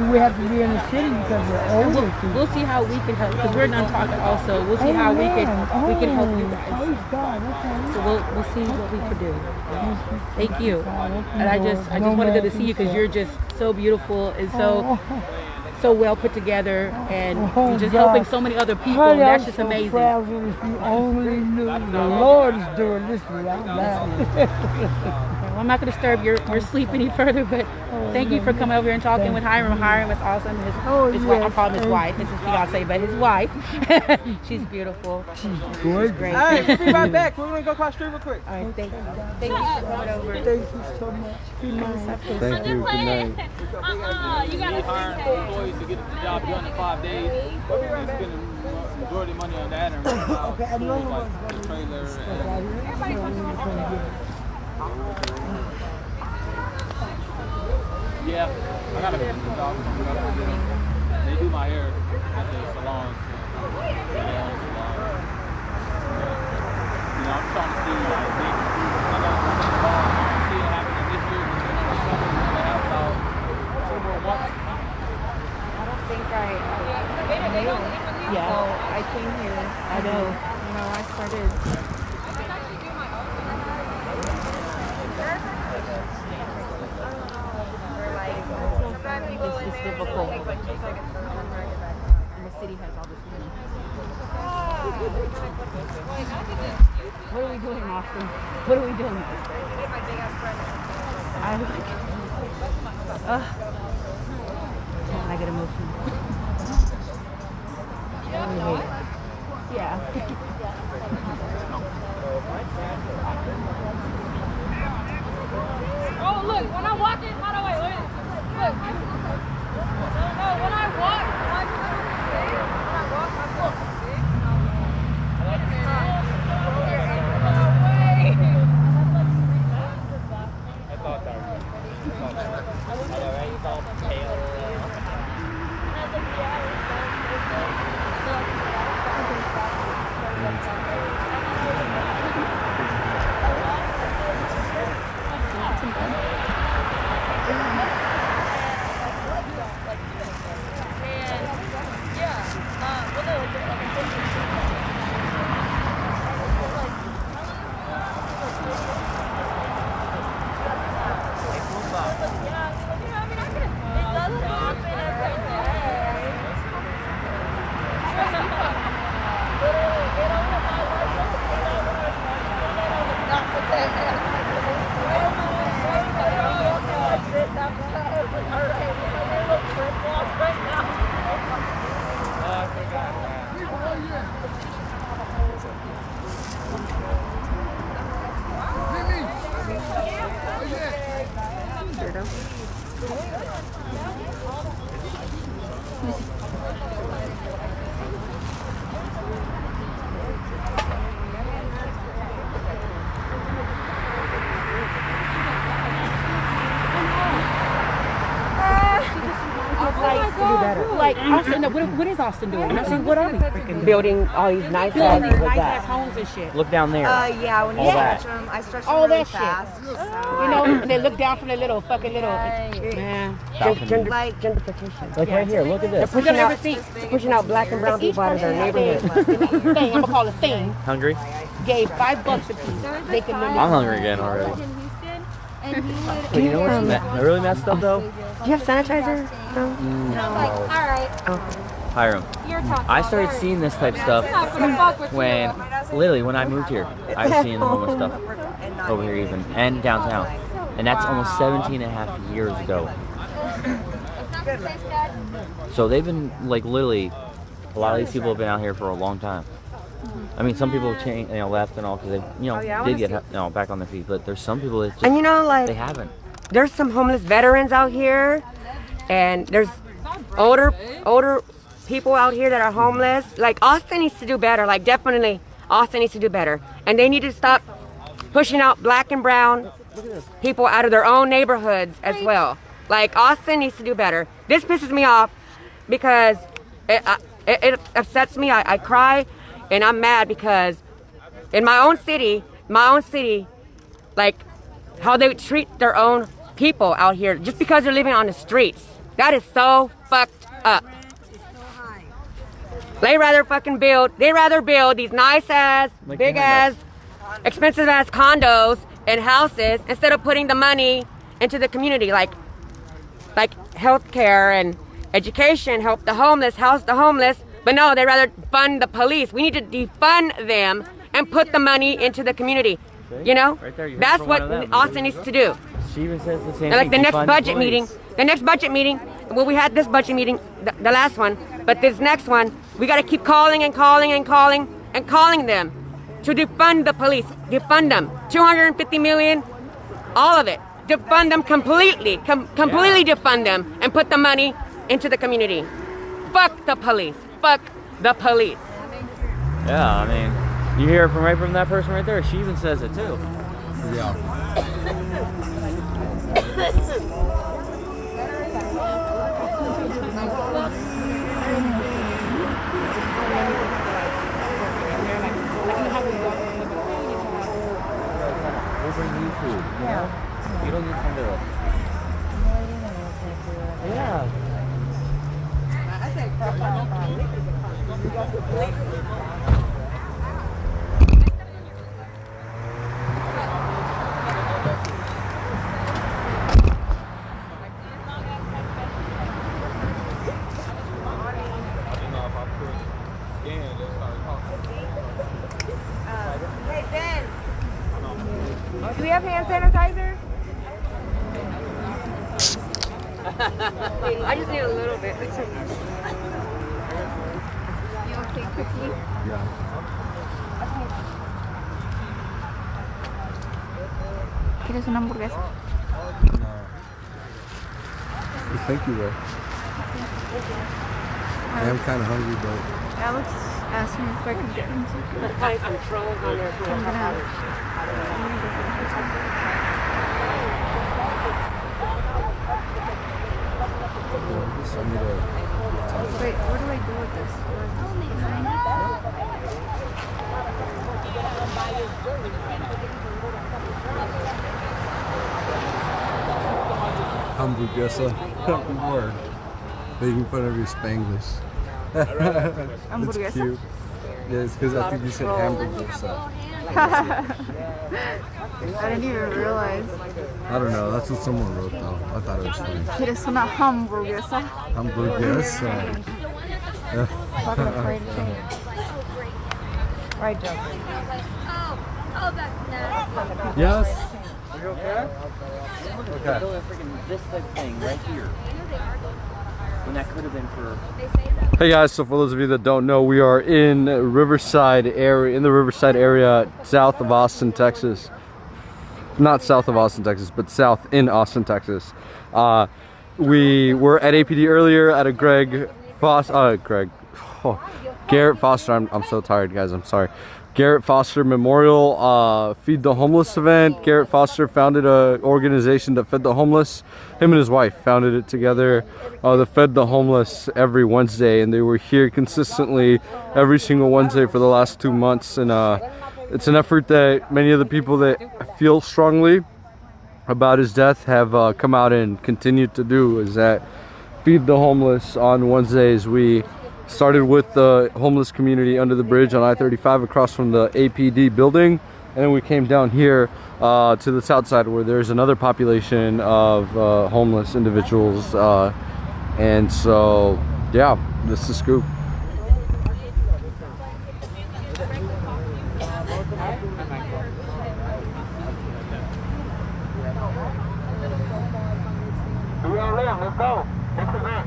we have to be in the city because we're older people. We'll see how we can help because we're non-profit also. We'll see how we can help you guys. Praise God. Okay. So we'll see what we can do. Thank you. And I just wanted to see you because you're just so beautiful and so well put together, and you're just helping so many other people. Honey, And that's I'm just so amazing. proud of you. If you only knew the Lord is doing this without loud. Well, I'm not going to disturb your sleep any further, but thank you for coming over here and talking with Hiram. Hiram is awesome. His wife, I'll call him his wife. This is fiance, but his wife. She's beautiful. She's good. Great. All right, we'll be right back. We're going to go across the street real quick. All right, thank you. Thank you for coming over. Thank you so much. Good night. Thank you. Good night. You got hiring employees to get the job done in 5 days. But we're spending majority of money on that and Okay, I know like the trailer. Yeah, I got a dog. They do my hair at the salons. I'm trying to see like big. I got see it happening this year, but then on summer we're gonna have about 2 more months. I don't think I knew. Yeah. So I came here. I know. You know, I started. It's difficult. And the city has all this money. What are we doing, Austin? What are we doing? I get emotional. Yeah. Oh, look, when I walk in, by the way, look. No, when I walk, like Austin, what is Austin doing? I said, what are we freaking doing? Building all these nice Building ass these like nice that. ass homes and shit. Look down there. Yeah, when you All stretch that. them, I stretch All them really that shit. fast. You know, and they look down from their little fucking little man. Gentrification. Like right here, look at this. Pushing out black and brown people out of their neighborhood. Thing, I'm gonna call it thing. Hungry? Gave $5 a piece. They can literally. I'm hungry again already. But you know what's really messed up though? Do you have sanitizer? No. Hiram. I started seeing this type of stuff when I moved here. I was seeing the homeless stuff over here even, and downtown. And that's almost 17 and a half years ago. So they've been like literally, a lot of these people have been out here for a long time. I mean, some people have changed, left and all because they did get back on their feet. But there's some people that just, And like they haven't. There's some homeless veterans out here, and there's older people out here that are homeless. Like Austin needs to do better. Like definitely, Austin needs to do better, and they need to stop pushing out black and brown people out of their own neighborhoods as well. Like Austin needs to do better. This pisses me off because it upsets me. I cry. And I'm mad because in my own city, like how they treat their own people out here just because they're living on the streets. That is so fucked up. They rather build these nice ass, big ass, expensive ass condos and houses instead of putting the money into the community, like healthcare and education, help the homeless, house the homeless. But no, they rather fund the police. We need to defund them and put the money into the community. See? You know, Right there, you heard that's from what one of them. Austin needs to do. She even says the same And like thing. the next defund budget police. meeting, well, we had this budget meeting, the last one, but this next one, we got to keep calling them to defund the police, defund them, 250 million, all of it, defund them completely, completely defund them and put the money into the community. Fuck the police. Fuck the police. Yeah, I mean, you hear it right from that person right there. She even says it too. Yeah. We'll bring you food. You don't need to come to us. Yeah. Hey Ben, do we have hand sanitizer? I just need a little bit. You okay, quickly? Yeah. ¿Quieres una hamburguesa? Thank you, though. I am kind of hungry, but Alex asked me if I could get him something. Let's find some trolls on there. I'm gonna wait, what do I do with this? hamburguesa. Word. Making fun of your Spanglish. It's Hamburguesa? cute. Yeah, it's because I think you said hamburguesa. I didn't even realize. I don't know. That's what someone wrote, though. I thought it was funny. ¿Quieres una hamburguesa? Hamburguesa. Fucking afraid to say it. Right, Joe? Oh, that's nasty. Yes. Are you okay? Okay. This type of thing right here. And that could have been for. Hey guys, so for those of you that don't know, we are in Riverside area, south of Austin, Texas. Not south of Austin, Texas, but south in Austin, Texas. We were at APD earlier at a Garrett Foster. I'm so tired, guys. I'm sorry. Garrett Foster Memorial Feed the Homeless event. Garrett Foster founded an organization that fed the homeless. Him and his wife founded it together. That fed the homeless every Wednesday, and they were here consistently every single Wednesday for the last 2 months. And it's an effort that many of the people that feel strongly about his death have come out and continued to do, is that feed the homeless on Wednesdays. We started with the homeless community under the bridge on I-35 across from the APD building, and then we came down here to the south side where there's another population of homeless individuals, and so yeah, this is the scoop. Let's go. Next event.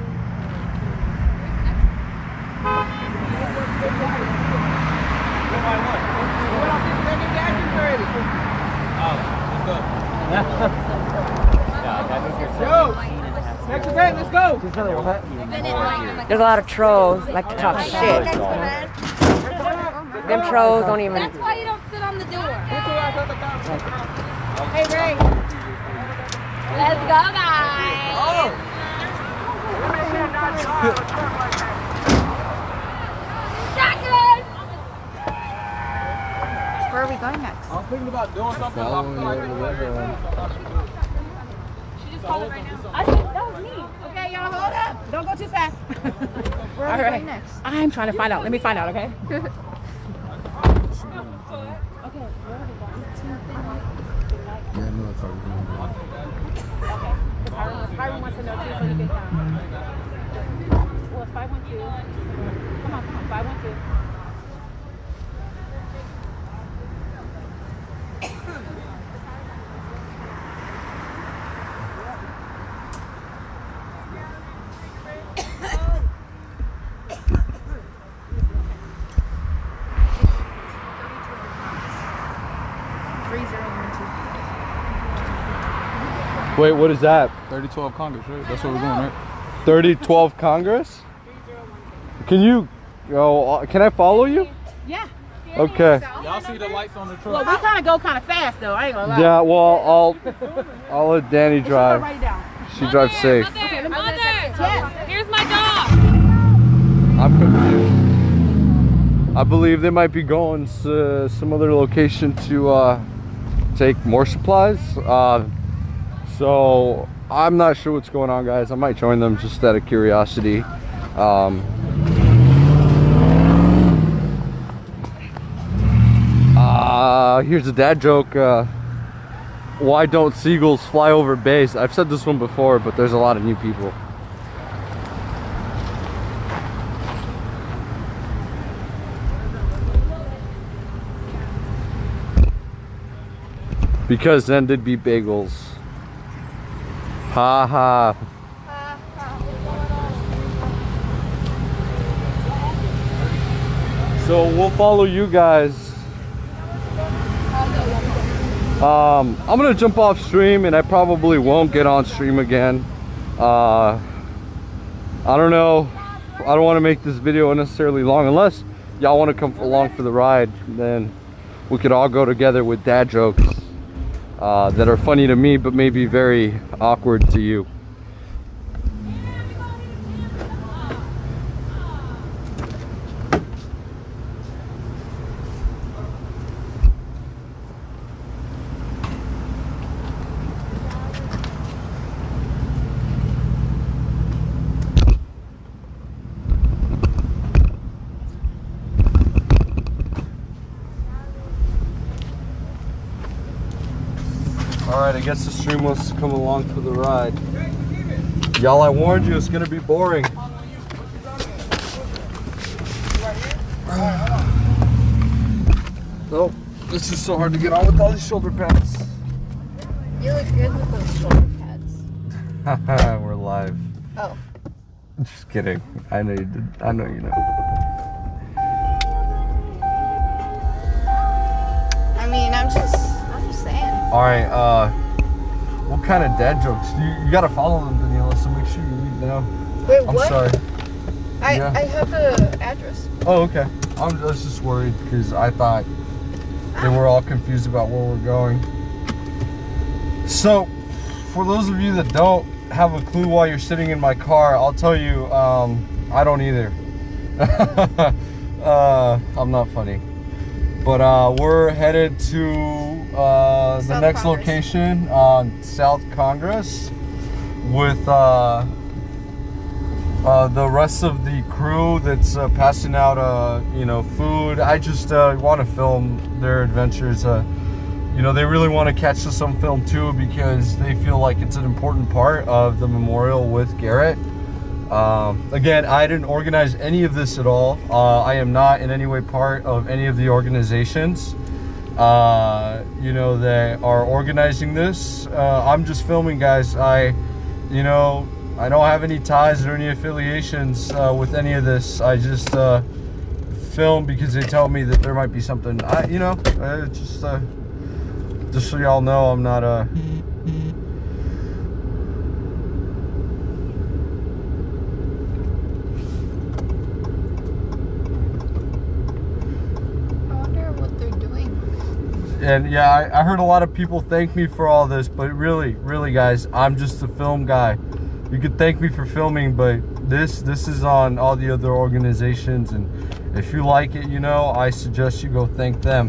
Next event, let's go. There's a lot of trolls like to talk shit. Them trolls don't even. That's why you don't sit on the door. Hey, Ray. Let's go, guys. Oh. Shotgun. Where are we going next? I'm thinking about doing something. She just called it right now. I said, that was me. Okay, y'all hold up. Don't go too fast. Where are we going next? I'm trying to find out. Let me find out, okay? Hiram wants to know too, so he can come. Well, it's 512. Come on, 512. Wait, what is that? 3012 Congress, right? That's where we're going, right? 3012 Congress? Can you, can I follow you? Yeah. Okay. Y'all see the lights on the truck? Well, we kind of go kind of fast, though. I ain't gonna lie. Yeah, well, I'll let Danny drive. She drives safe. Mother, here's my dog. I'm confused. I believe they might be going to some other location to take more supplies. So I'm not sure what's going on, guys. I might join them just out of curiosity. Here's a dad joke. Why don't seagulls fly over base? I've said this one before, but there's a lot of new people. Because then there'd be bagels. Ha ha. So we'll follow you guys. I'm gonna jump off stream, and I probably won't get on stream again. I don't know. I don't want to make this video unnecessarily long. Unless y'all want to come along for the ride, then we could all go together with dad jokes that are funny to me, but maybe very awkward to you. Alright, I guess the stream wants to come along for the ride. Y'all, I warned you, it's gonna be boring. Oh, this is so hard to get on with all these shoulder pads. You look good with those shoulder pads. We're live. Oh. Just kidding. I know you did. I know you know. I mean, I'm just saying. Alright, what kind of dad jokes? You gotta follow them, Daniela, so make sure you read them. Wait, I'm what? sorry. I have the address. Oh, okay. I was just worried because I thought they were all confused about where we're going. So, for those of you that don't have a clue why you're sitting in my car, I'll tell you, I don't either. I'm not funny. But we're headed to the next location on South Congress with the rest of the crew that's passing out, you know, food. I just want to film their adventures. You know, they really want to catch this on film too because they feel like it's an important part of the memorial with Garrett. Again, I didn't organize any of this at all. I am not in any way part of any of the organizations, you know, that are organizing this. I'm just filming, guys. You know, I don't have any ties or any affiliations with any of this. I just film because they tell me that there might be something. You know, just so y'all know, I'm not And yeah, I heard a lot of people thank me for all this, but really, guys, I'm just a film guy. You could thank me for filming, but this is on all the other organizations, and if you like it, you know, I suggest you go thank them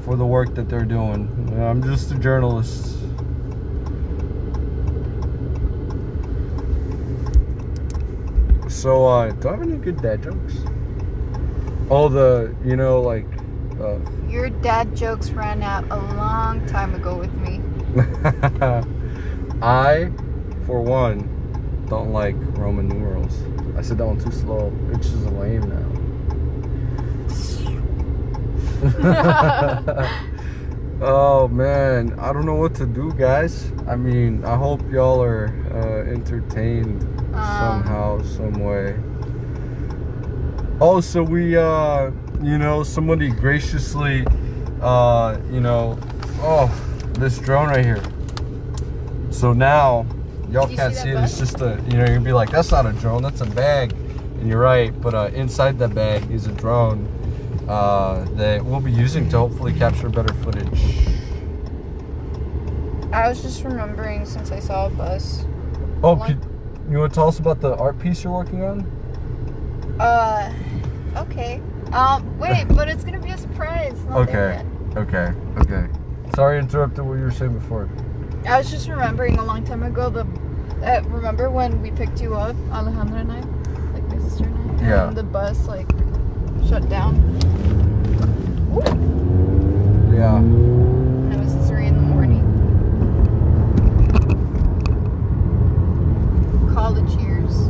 for the work that they're doing. I'm just a journalist. So, do I have any good dad jokes? Oh, you know, like, your dad jokes ran out a long time ago with me. I, for one, don't like Roman numerals. I said that one too slow. It's just lame now. Oh man, I don't know what to do, guys. I mean, I hope y'all are entertained somehow, some way. Oh, so we, you know, somebody graciously, you know, oh, this drone right here. So now, y'all can't see it. It's just a, you know, you're gonna be like, that's not a drone, that's a bag. And you're right, but inside that bag is a drone that we'll be using to hopefully capture better footage. I was just remembering since I saw a bus. Oh, you want to tell us about the art piece you're working on? Okay. Wait, but it's gonna be a surprise. Okay. Sorry I interrupted what you were saying before. I was just remembering a long time ago, remember when we picked you up, Alejandra and I? Like my sister and I? Yeah. And the bus, like, shut down. Ooh. Yeah. And it was 3 in the morning. College years.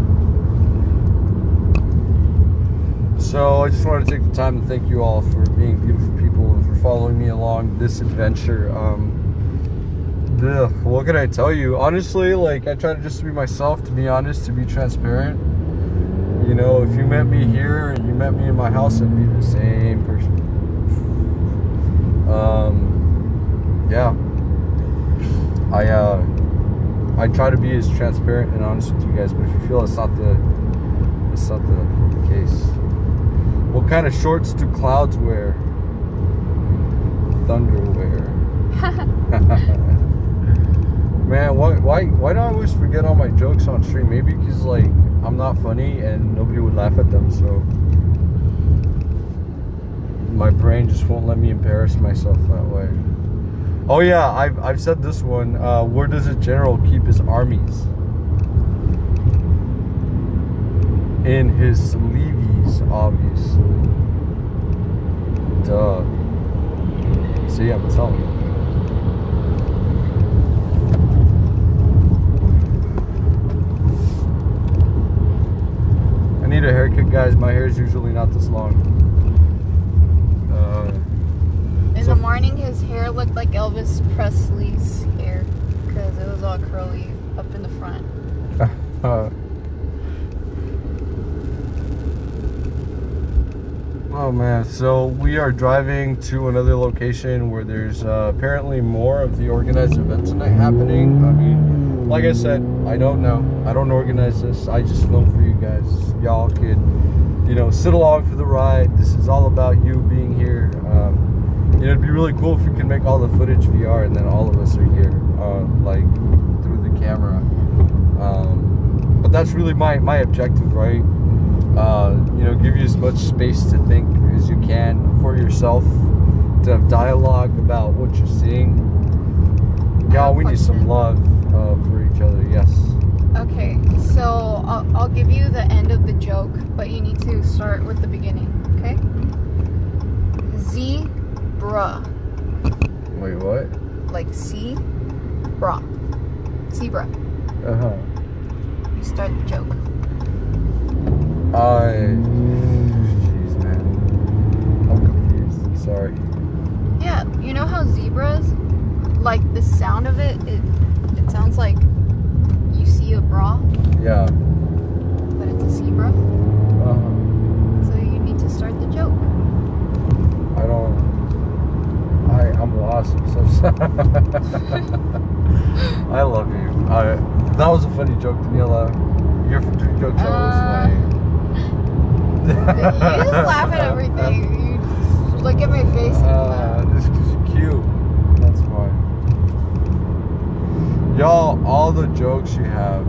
So I just wanted to take the time to thank you all for being beautiful people and for following me along this adventure. What can I tell you? Honestly, like, I try to just be myself, to be honest, to be transparent. You know, if you met me here and you met me in my house, I'd be the same person. Yeah. I try to be as transparent and honest with you guys, but if you feel it's not the case. What kind of shorts do clouds wear? Thunder wear. Man, why do I always forget all my jokes on stream? Maybe because, like, I'm not funny and nobody would laugh at them, so my brain just won't let me embarrass myself that way. Oh yeah, I've said this one. Where does a general keep his armies? In his sleeveys, obviously. Duh. See, I'm telling you. I need a haircut, guys. My hair is usually not this long. In the morning, his hair looked like Elvis Presley's hair because it was all curly up in the front. Oh man, so we are driving to another location where there's apparently more of the organized event tonight happening. I mean, like I said, I don't know. I don't organize this. I just film for you guys. Y'all could, you know, sit along for the ride. This is all about you being here. You know, it'd be really cool if we could make all the footage VR and then all of us are here, like through the camera. But that's really my objective, right? You know, give you as much space to think as you can for yourself, to have dialogue about what you're seeing. Y'all, we need some love for each other. Yes. Okay, so I'll give you the end of the joke, but you need to start with the beginning, okay? Zebra. Wait, what? Like C-bra. Zebra. Uh-huh. You start the joke. Jeez, man. I'm confused. I'm sorry. Yeah, you know how zebras, like the sound of it sounds like you see a bra, Yeah. but it's a zebra. Uh-huh. So you need to start the joke. I'm lost. I'm so sorry. I love you. That was a funny joke, Daniela. Your joke's always funny. You just laugh at everything. You just look at my face and laugh. This is cute. That's why. Y'all, all the jokes you have